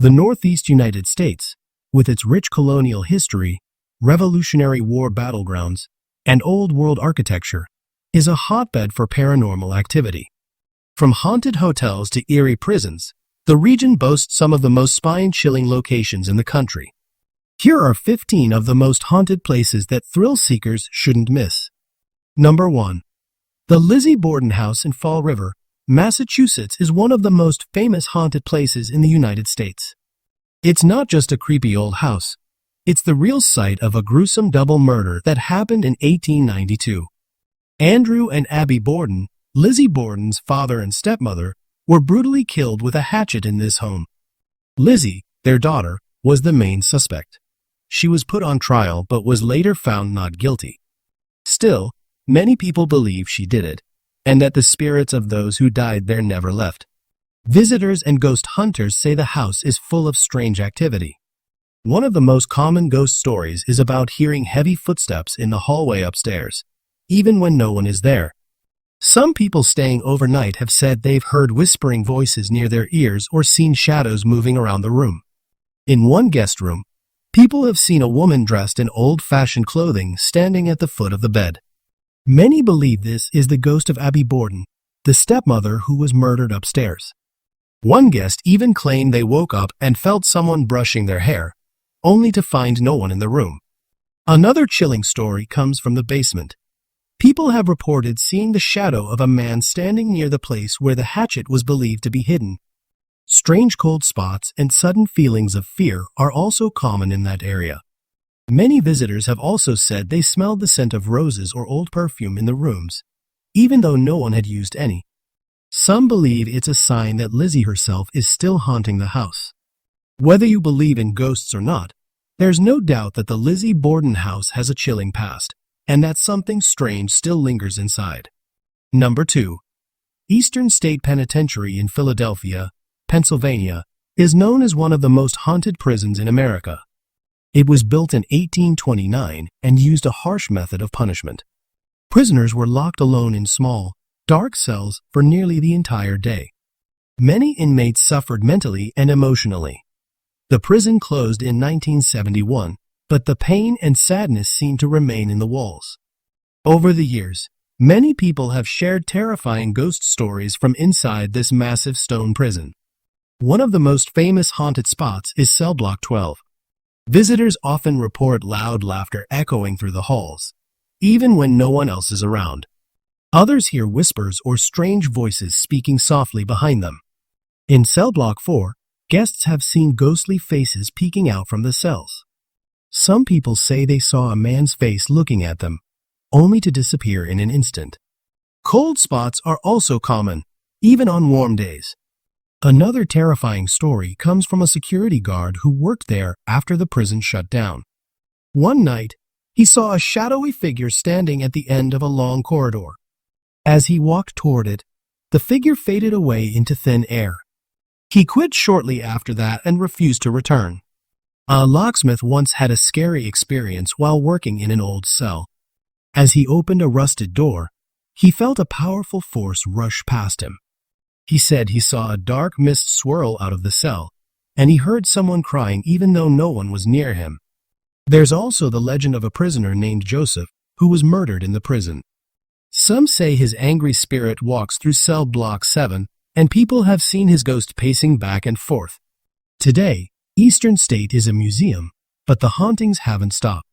The Northeast United States, with its rich colonial history, Revolutionary War battlegrounds, and Old World architecture, is a hotbed for paranormal activity. From haunted hotels to eerie prisons, the region boasts some of the most spine-chilling locations in the country. Here are 15 of the most haunted places that thrill-seekers shouldn't miss. Number 1. The Lizzie Borden House in Fall River, Massachusetts is one of the most famous haunted places in the United States. It's not just a creepy old house. It's the real site of a gruesome double murder that happened in 1892. Andrew and Abby Borden, Lizzie Borden's father and stepmother, were brutally killed with a hatchet in this home. Lizzie, their daughter, was the main suspect. She was put on trial but was later found not guilty. Still, many people believe she did it, and that the spirits of those who died there never left. Visitors and ghost hunters say the house is full of strange activity. One of the most common ghost stories is about hearing heavy footsteps in the hallway upstairs, even when no one is there. Some people staying overnight have said they've heard whispering voices near their ears or seen shadows moving around the room. In one guest room, people have seen a woman dressed in old-fashioned clothing standing at the foot of the bed. Many believe this is the ghost of Abby Borden, the stepmother who was murdered upstairs. One guest even claimed they woke up and felt someone brushing their hair, only to find no one in the room. Another chilling story comes from the basement. People have reported seeing the shadow of a man standing near the place where the hatchet was believed to be hidden. Strange cold spots and sudden feelings of fear are also common in that area. Many visitors have also said they smelled the scent of roses or old perfume in the rooms, even though no one had used any. Some believe it's a sign that Lizzie herself is still haunting the house. Whether you believe in ghosts or not, there's no doubt that the Lizzie Borden house has a chilling past, and that something strange still lingers inside. Number 2. Eastern State Penitentiary in Philadelphia, Pennsylvania, is known as one of the most haunted prisons in America. It was built in 1829 and used a harsh method of punishment. Prisoners were locked alone in small, dark cells for nearly the entire day. Many inmates suffered mentally and emotionally. The prison closed in 1971, but the pain and sadness seemed to remain in the walls. Over the years, many people have shared terrifying ghost stories from inside this massive stone prison. One of the most famous haunted spots is Cell Block 12. Visitors often report loud laughter echoing through the halls, even when no one else is around. Others hear whispers or strange voices speaking softly behind them. In Cell Block 4, guests have seen ghostly faces peeking out from the cells. Some people say they saw a man's face looking at them, only to disappear in an instant. Cold spots are also common, even on warm days. Another terrifying story comes from a security guard who worked there after the prison shut down. One night, he saw a shadowy figure standing at the end of a long corridor. As he walked toward it, the figure faded away into thin air. He quit shortly after that and refused to return. A locksmith once had a scary experience while working in an old cell. As he opened a rusted door, he felt a powerful force rush past him. He said he saw a dark mist swirl out of the cell, and he heard someone crying even though no one was near him. There's also the legend of a prisoner named Joseph who was murdered in the prison. Some say his angry spirit walks through Cell Block 7, and people have seen his ghost pacing back and forth. Today, Eastern State is a museum, but the hauntings haven't stopped.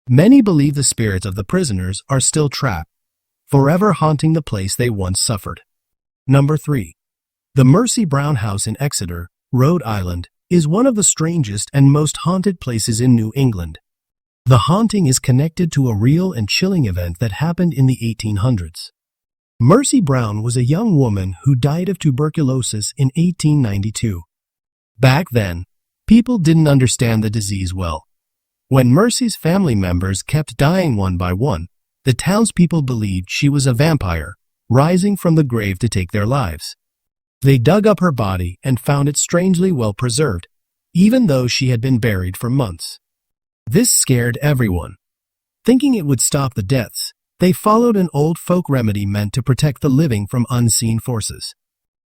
Many believe the spirits of the prisoners are still trapped, forever haunting the place they once suffered. Number 3. The Mercy Brown House in Exeter, Rhode Island, is one of the strangest and most haunted places in New England. The haunting is connected to a real and chilling event that happened in the 1800s. Mercy Brown was a young woman who died of tuberculosis in 1892. Back then, people didn't understand the disease well. When Mercy's family members kept dying one by one, the townspeople believed she was a vampire, rising from the grave to take their lives. They dug up her body and found it strangely well preserved, even though she had been buried for months. This scared everyone. Thinking it would stop the deaths, they followed an old folk remedy meant to protect the living from unseen forces.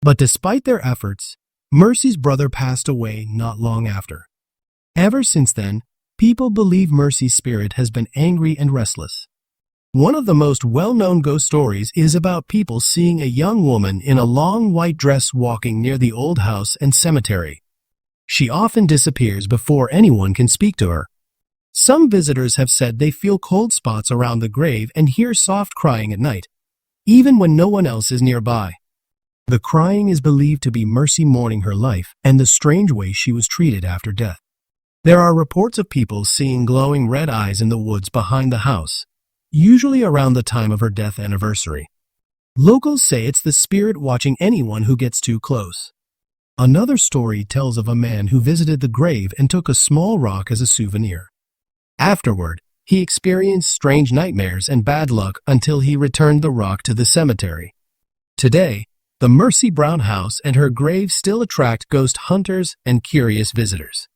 But despite their efforts, Mercy's brother passed away not long after. Ever since then, people believe Mercy's spirit has been angry and restless. One of the most well-known ghost stories is about people seeing a young woman in a long white dress walking near the old house and cemetery. She often disappears before anyone can speak to her. Some visitors have said they feel cold spots around the grave and hear soft crying at night, even when no one else is nearby. The crying is believed to be Mercy mourning her life and the strange way she was treated after death. There are reports of people seeing glowing red eyes in the woods behind the house, usually around the time of her death anniversary. Locals say it's the spirit watching anyone who gets too close. Another story tells of a man who visited the grave and took a small rock as a souvenir. Afterward, he experienced strange nightmares and bad luck until he returned the rock to the cemetery. Today, the Mercy Brown house and her grave still attract ghost hunters and curious visitors.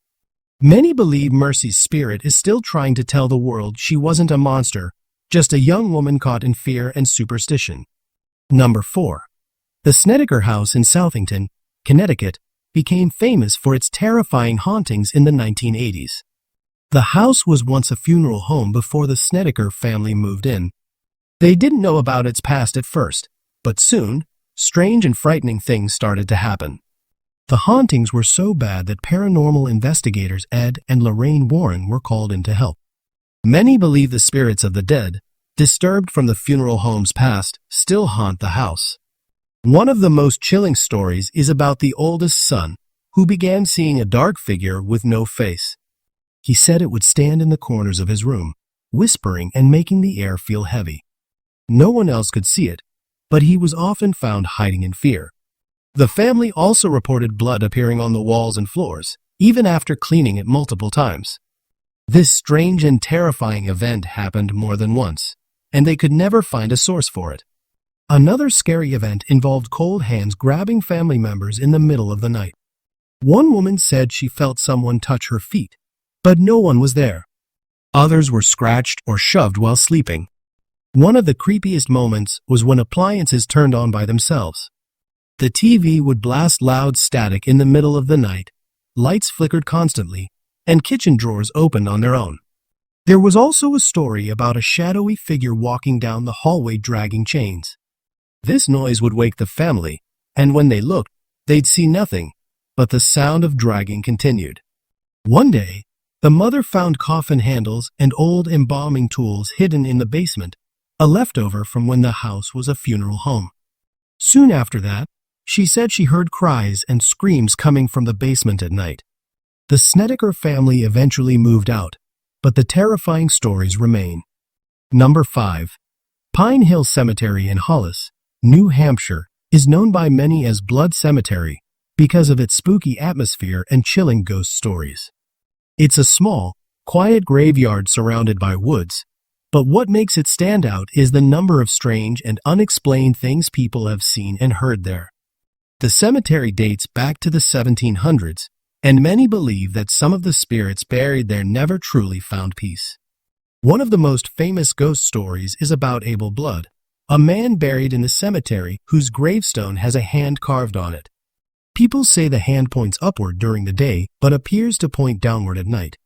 Many believe Mercy's spirit is still trying to tell the world she wasn't a monster, just a young woman caught in fear and superstition. Number 4. The Snedeker House in Southington, Connecticut, became famous for its terrifying hauntings in the 1980s. The house was once a funeral home before the Snedeker family moved in. They didn't know about its past at first, but soon, strange and frightening things started to happen. The hauntings were so bad that paranormal investigators Ed and Lorraine Warren were called in to help. Many believe the spirits of the dead, disturbed from the funeral home's past, still haunt the house. One of the most chilling stories is about the oldest son, who began seeing a dark figure with no face. He said it would stand in the corners of his room, whispering and making the air feel heavy. No one else could see it, but he was often found hiding in fear. The family also reported blood appearing on the walls and floors, even after cleaning it multiple times. This strange and terrifying event happened more than once, and they could never find a source for it. Another scary event involved cold hands grabbing family members in the middle of the night. One woman said she felt someone touch her feet, but no one was there. Others were scratched or shoved while sleeping. One of the creepiest moments was when appliances turned on by themselves. The TV would blast loud static in the middle of the night, lights flickered constantly, and kitchen drawers opened on their own. There was also a story about a shadowy figure walking down the hallway dragging chains. This noise would wake the family, and when they looked, they'd see nothing, but the sound of dragging continued. One day, the mother found coffin handles and old embalming tools hidden in the basement, a leftover from when the house was a funeral home. Soon after that, she said she heard cries and screams coming from the basement at night. The Snedeker family eventually moved out, but the terrifying stories remain. Number 5. Pine Hill Cemetery in Hollis, New Hampshire, is known by many as Blood Cemetery because of its spooky atmosphere and chilling ghost stories. It's a small, quiet graveyard surrounded by woods, but what makes it stand out is the number of strange and unexplained things people have seen and heard there. The cemetery dates back to the 1700s, and many believe that some of the spirits buried there never truly found peace. One of the most famous ghost stories is about Abel Blood, a man buried in the cemetery whose gravestone has a hand carved on it. People say the hand points upward during the day but appears to point downward at night.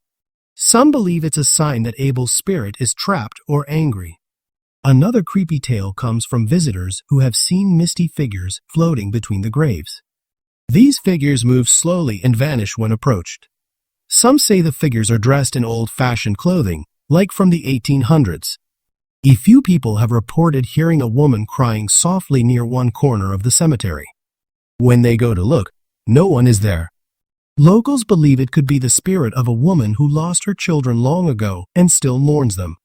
Some believe it's a sign that Abel's spirit is trapped or angry. Another creepy tale comes from visitors who have seen misty figures floating between the graves. These figures move slowly and vanish when approached. Some say the figures are dressed in old-fashioned clothing, like from the 1800s. A few people have reported hearing a woman crying softly near one corner of the cemetery. When they go to look, no one is there. Locals believe it could be the spirit of a woman who lost her children long ago and still mourns them.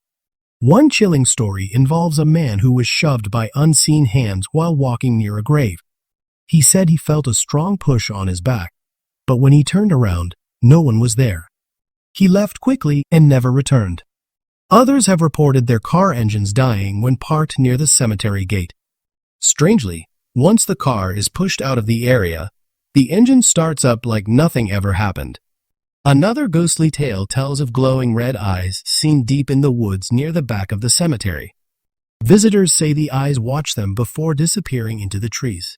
One chilling story involves a man who was shoved by unseen hands while walking near a grave. He said he felt a strong push on his back, but when he turned around, no one was there. He left quickly and never returned. Others have reported their car engines dying when parked near the cemetery gate. Strangely, once the car is pushed out of the area, the engine starts up like nothing ever happened. Another ghostly tale tells of glowing red eyes seen deep in the woods near the back of the cemetery. Visitors say the eyes watch them before disappearing into the trees.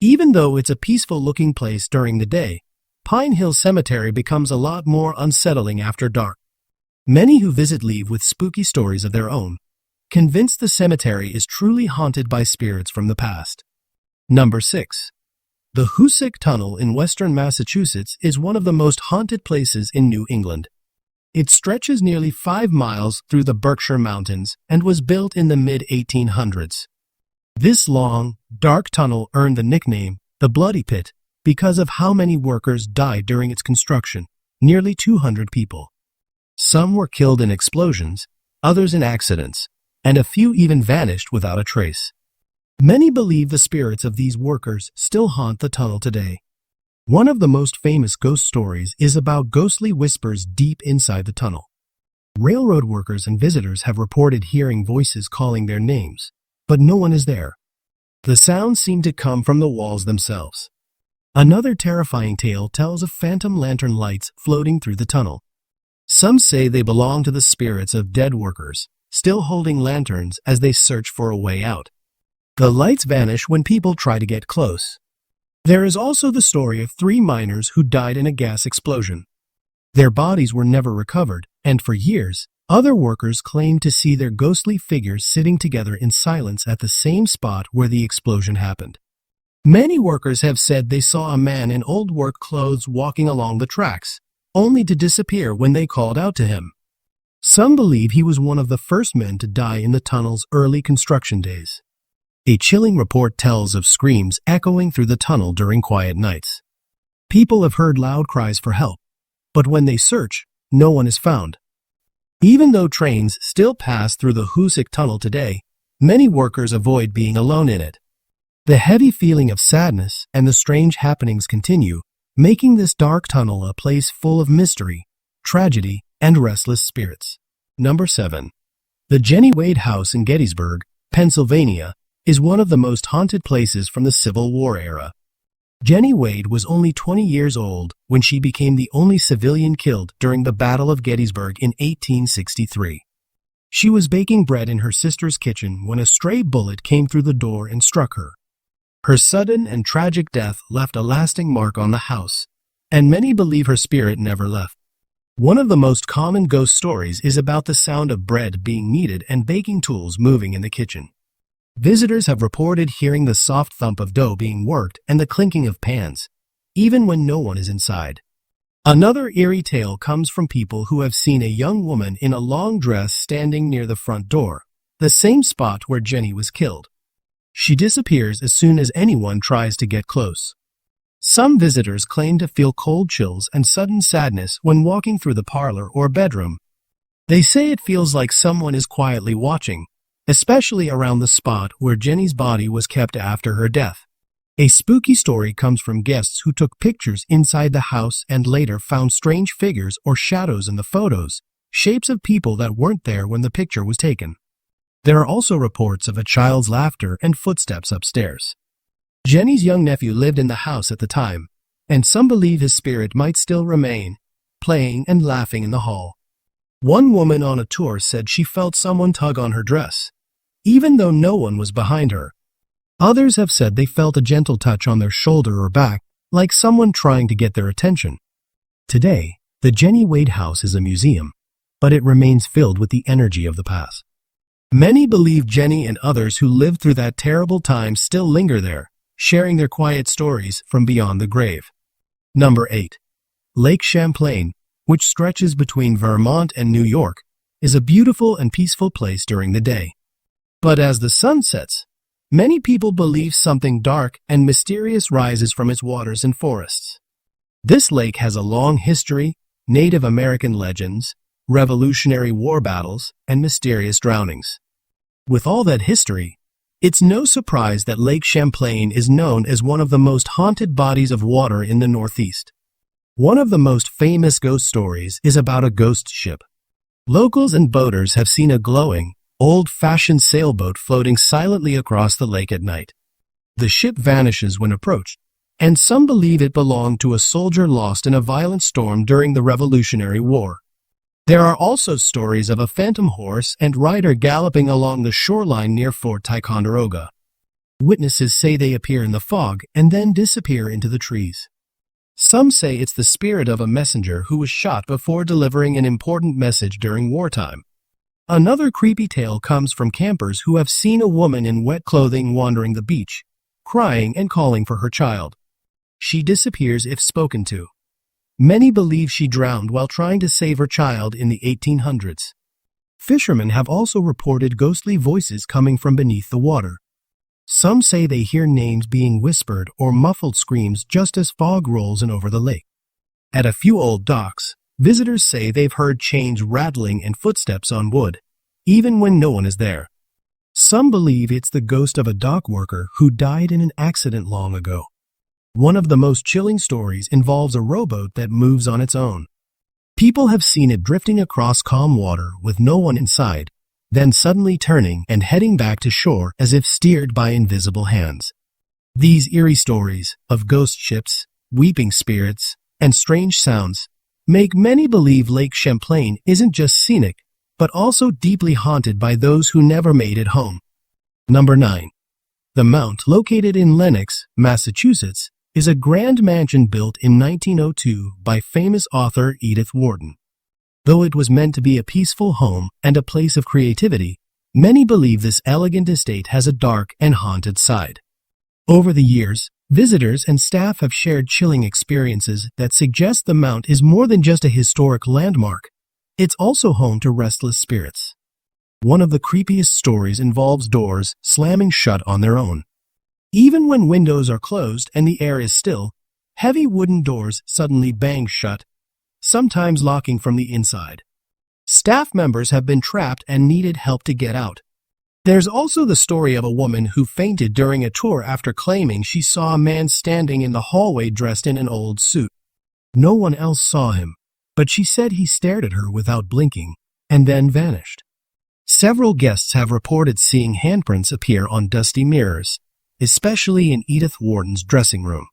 Even though it's a peaceful-looking place during the day, Pine Hill Cemetery becomes a lot more unsettling after dark. Many who visit leave with spooky stories of their own, convinced the cemetery is truly haunted by spirits from the past. Number 6. The Hoosac Tunnel in western Massachusetts is one of the most haunted places in New England. It stretches nearly 5 miles through the Berkshire Mountains and was built in the mid-1800s. This long, dark tunnel earned the nickname, the Bloody Pit, because of how many workers died during its construction, nearly 200 people. Some were killed in explosions, others in accidents, and a few even vanished without a trace. Many believe the spirits of these workers still haunt the tunnel today. One of the most famous ghost stories is about ghostly whispers deep inside the tunnel. Railroad workers and visitors have reported hearing voices calling their names, but no one is there. The sounds seem to come from the walls themselves. Another terrifying tale tells of phantom lantern lights floating through the tunnel. Some say they belong to the spirits of dead workers, still holding lanterns as they search for a way out. The lights vanish when people try to get close. There is also the story of 3 miners who died in a gas explosion. Their bodies were never recovered, and for years, other workers claimed to see their ghostly figures sitting together in silence at the same spot where the explosion happened. Many workers have said they saw a man in old work clothes walking along the tracks, only to disappear when they called out to him. Some believe he was one of the first men to die in the tunnel's early construction days. A chilling report tells of screams echoing through the tunnel during quiet nights. People have heard loud cries for help, but when they search, no one is found. Even though trains still pass through the Hoosac Tunnel today, many workers avoid being alone in it. The heavy feeling of sadness and the strange happenings continue, making this dark tunnel a place full of mystery, tragedy, and restless spirits. Number 7. The Jenny Wade House in Gettysburg, Pennsylvania, is one of the most haunted places from the Civil War era. Jenny Wade was only 20 years old when she became the only civilian killed during the Battle of Gettysburg in 1863. She was baking bread in her sister's kitchen when a stray bullet came through the door and struck her. Her sudden and tragic death left a lasting mark on the house, and many believe her spirit never left. One of the most common ghost stories is about the sound of bread being kneaded and baking tools moving in the kitchen. Visitors have reported hearing the soft thump of dough being worked and the clinking of pans, even when no one is inside. Another eerie tale comes from people who have seen a young woman in a long dress standing near the front door, the same spot where Jenny was killed. She disappears as soon as anyone tries to get close. Some visitors claim to feel cold chills and sudden sadness when walking through the parlor or bedroom. They say it feels like someone is quietly watching, especially around the spot where Jenny's body was kept after her death. A spooky story comes from guests who took pictures inside the house and later found strange figures or shadows in the photos, shapes of people that weren't there when the picture was taken. There are also reports of a child's laughter and footsteps upstairs. Jenny's young nephew lived in the house at the time, and some believe his spirit might still remain, playing and laughing in the hall. One woman on a tour said she felt someone tug on her dress, even though no one was behind her. Others have said they felt a gentle touch on their shoulder or back, like someone trying to get their attention. Today, the Jenny Wade House is a museum, but it remains filled with the energy of the past. Many believe Jenny and others who lived through that terrible time still linger there, sharing their quiet stories from beyond the grave. Number 8. Lake Champlain, which stretches between Vermont and New York, is a beautiful and peaceful place during the day. But as the sun sets, many people believe something dark and mysterious rises from its waters and forests. This lake has a long history, Native American legends, Revolutionary War battles, and mysterious drownings. With all that history, it's no surprise that Lake Champlain is known as one of the most haunted bodies of water in the Northeast. One of the most famous ghost stories is about a ghost ship. Locals and boaters have seen a glowing, old-fashioned sailboat floating silently across the lake at night. The ship vanishes when approached, and some believe it belonged to a soldier lost in a violent storm during the Revolutionary War. There are also stories of a phantom horse and rider galloping along the shoreline near Fort Ticonderoga. Witnesses say they appear in the fog and then disappear into the trees. Some say it's the spirit of a messenger who was shot before delivering an important message during wartime. Another creepy tale comes from campers who have seen a woman in wet clothing wandering the beach, crying and calling for her child. She disappears if spoken to. Many believe she drowned while trying to save her child in the 1800s. Fishermen have also reported ghostly voices coming from beneath the water. Some say they hear names being whispered or muffled screams just as fog rolls in over the lake. At a few old docks, visitors say they've heard chains rattling and footsteps on wood, even when no one is there. Some believe it's the ghost of a dock worker who died in an accident long ago. One of the most chilling stories involves a rowboat that moves on its own. People have seen it drifting across calm water with no one inside, then suddenly turning and heading back to shore as if steered by invisible hands. These eerie stories of ghost ships, weeping spirits, and strange sounds make many believe Lake Champlain isn't just scenic, but also deeply haunted by those who never made it home. Number 9. The Mount, located in Lenox, Massachusetts, is a grand mansion built in 1902 by famous author Edith Wharton. Though it was meant to be a peaceful home and a place of creativity, many believe this elegant estate has a dark and haunted side. Over the years, visitors and staff have shared chilling experiences that suggest the Mount is more than just a historic landmark. It's also home to restless spirits. One of the creepiest stories involves doors slamming shut on their own. Even when windows are closed and the air is still, heavy wooden doors suddenly bang shut, sometimes locking from the inside. Staff members have been trapped and needed help to get out. There's also the story of a woman who fainted during a tour after claiming she saw a man standing in the hallway dressed in an old suit. No one else saw him, but she said he stared at her without blinking and then vanished. Several guests have reported seeing handprints appear on dusty mirrors, especially in Edith Wharton's dressing room.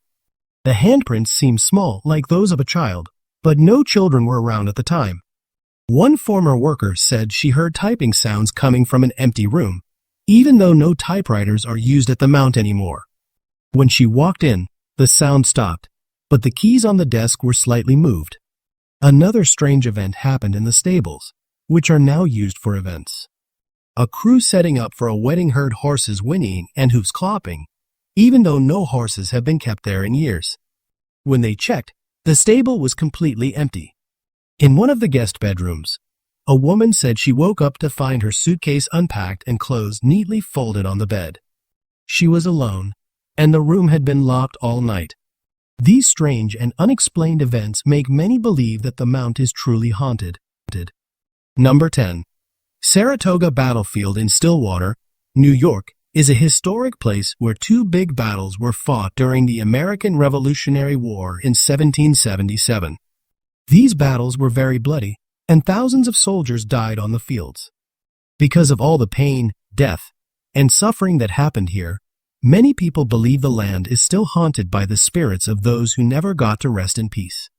The handprints seem small, like those of a child, but no children were around at the time. One former worker said she heard typing sounds coming from an empty room, even though no typewriters are used at the Mount anymore. When she walked in, the sound stopped, but the keys on the desk were slightly moved. Another strange event happened in the stables, which are now used for events. A crew setting up for a wedding heard horses whinnying and hooves clopping, even though no horses have been kept there in years. When they checked, the stable was completely empty. In one of the guest bedrooms, a woman said she woke up to find her suitcase unpacked and clothes neatly folded on the bed. She was alone, and the room had been locked all night. These strange and unexplained events make many believe that the Mount is truly haunted. Number 10. Saratoga Battlefield in Stillwater, New York, is a historic place where two big battles were fought during the American Revolutionary War in 1777. These battles were very bloody, and thousands of soldiers died on the fields. Because of all the pain, death, and suffering that happened here, many people believe the land is still haunted by the spirits of those who never got to rest in peace.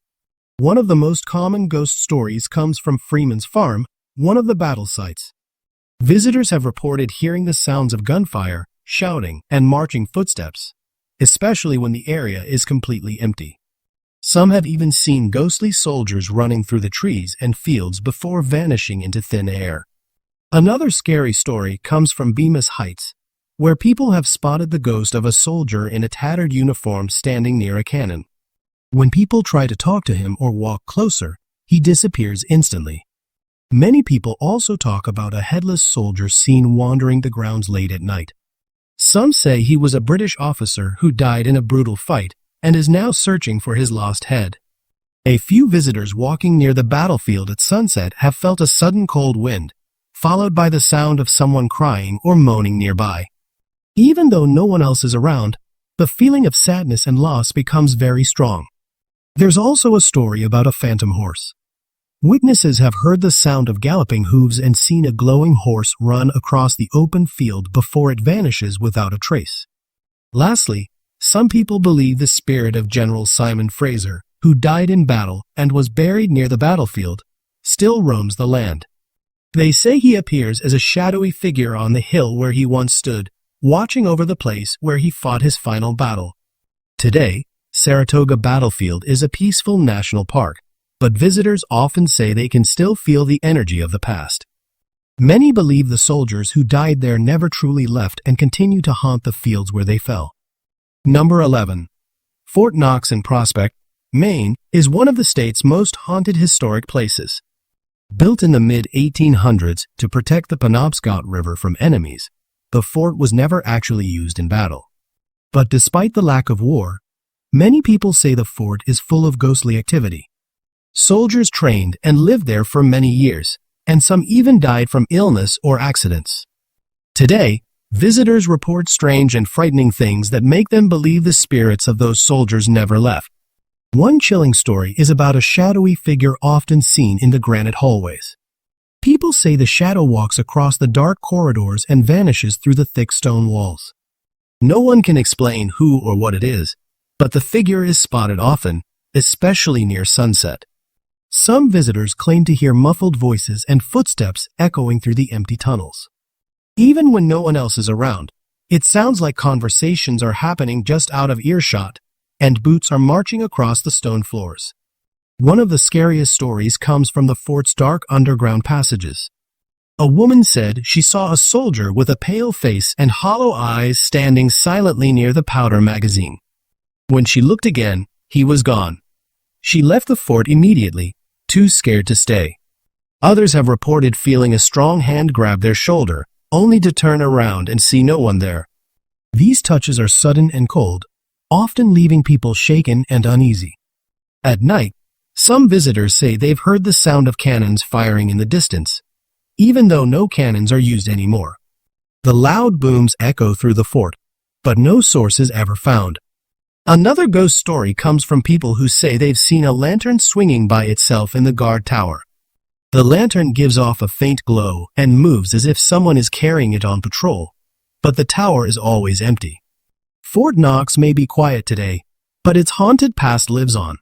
One of the most common ghost stories comes from Freeman's Farm, one of the battle sites. Visitors have reported hearing the sounds of gunfire, shouting, and marching footsteps, especially when the area is completely empty. Some have even seen ghostly soldiers running through the trees and fields before vanishing into thin air. Another scary story comes from Bemis Heights, where people have spotted the ghost of a soldier in a tattered uniform standing near a cannon. When people try to talk to him or walk closer, he disappears instantly. Many people also talk about a headless soldier seen wandering the grounds late at night. Some say he was a British officer who died in a brutal fight and is now searching for his lost head. A few visitors walking near the battlefield at sunset have felt a sudden cold wind, followed by the sound of someone crying or moaning nearby. Even though no one else is around, the feeling of sadness and loss becomes very strong. There's also a story about a phantom horse. Witnesses have heard the sound of galloping hooves and seen a glowing horse run across the open field before it vanishes without a trace. Lastly, some people believe the spirit of General Simon Fraser, who died in battle and was buried near the battlefield, still roams the land. They say he appears as a shadowy figure on the hill where he once stood, watching over the place where he fought his final battle. Today, Saratoga Battlefield is a peaceful national park, but visitors often say they can still feel the energy of the past. Many believe the soldiers who died there never truly left and continue to haunt the fields where they fell. Number 11. Fort Knox in Prospect, Maine, is one of the state's most haunted historic places. Built in the mid-1800s to protect the Penobscot River from enemies, the fort was never actually used in battle. But despite the lack of war, many people say the fort is full of ghostly activity. Soldiers trained and lived there for many years, and some even died from illness or accidents. Today, visitors report strange and frightening things that make them believe the spirits of those soldiers never left. One chilling story is about a shadowy figure often seen in the granite hallways. People say the shadow walks across the dark corridors and vanishes through the thick stone walls. No one can explain who or what it is, but the figure is spotted often, especially near sunset. Some visitors claim to hear muffled voices and footsteps echoing through the empty tunnels. Even when no one else is around, it sounds like conversations are happening just out of earshot, and boots are marching across the stone floors. One of the scariest stories comes from the fort's dark underground passages. A woman said she saw a soldier with a pale face and hollow eyes standing silently near the powder magazine. When she looked again, he was gone. She left the fort immediately, too scared to stay. Others have reported feeling a strong hand grab their shoulder, only to turn around and see no one there. These touches are sudden and cold, often leaving people shaken and uneasy. At night, some visitors say they've heard the sound of cannons firing in the distance, even though no cannons are used anymore. The loud booms echo through the fort, but no source is ever found. Another ghost story comes from people who say they've seen a lantern swinging by itself in the guard tower. The lantern gives off a faint glow and moves as if someone is carrying it on patrol, but the tower is always empty. Fort Knox may be quiet today, but its haunted past lives on.